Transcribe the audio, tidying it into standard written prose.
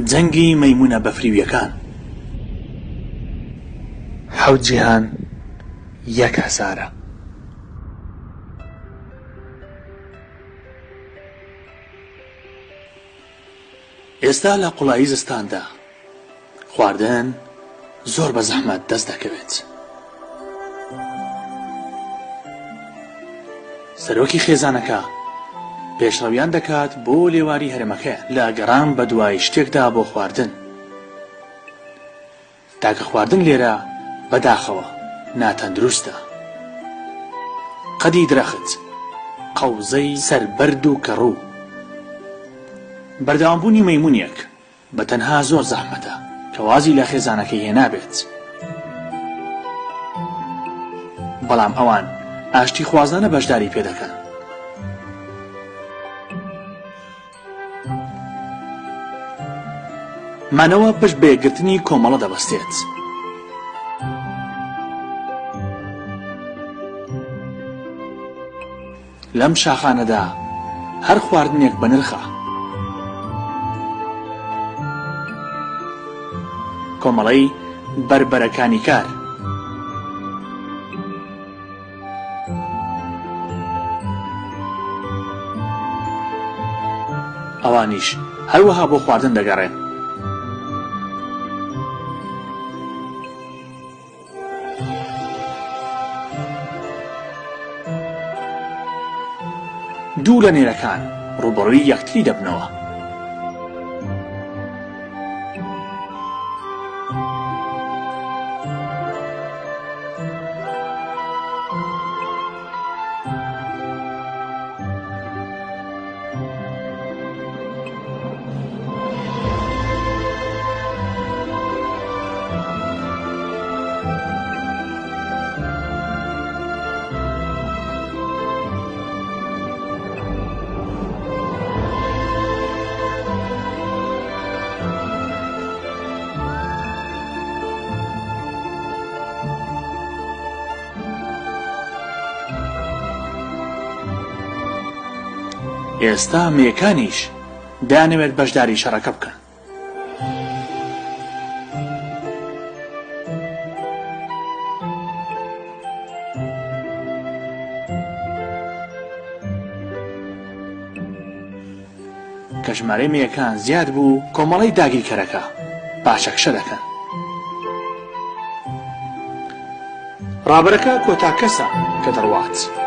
جەنگی مەیمونە بەفریویەکان. حەوت جیهان یەک هەزارە. ئێستا لە قوڵایی زستاندا خواردن زۆر بە زەحمەت دەست دەکەوێت. سەرۆکی خێزانەکە پێشڕەویان دەکات بۆ لێواری هەرێمەکەیان لە گەڕان بە دوای شتێکدا بۆ خواردن. تاکە خواردن لێرە بەداخەوە ناتەندروستە. قەدی درەخت، قەوزەی سەربەرد و کەڕوو. بەردەوامبوونی مەیمونێک بە تەنها زۆر زەحمەتە کە وازی لە خێزانەکەی هێنابێت. بەڵام ئەوان ئاشتی خوازانە بەشداری پێدەکەن. مانەوە پشت بە یەکگرتنی کۆمەڵە دەبەستێت. لەم شاخانەدا هەر خواردنێک بە نرخە. کۆمەڵەی بربەرەکانی کار. ئەوانیش هەروەها بۆ خواردن دەگەڕێن. دوو لە نێرەکان ڕوبەڕووی یەکتری دەبنەوە. ئێستا مێکانیش دانەوێت بەشداری شەڕەکە بکەن. کە ژمارەی مێیەکان زیاد بوو، کۆمەڵەی داگیرکەرەکە پاشەکشە دەکەن. ڕابەرەکە کۆتا کەسە کە دەڕوات.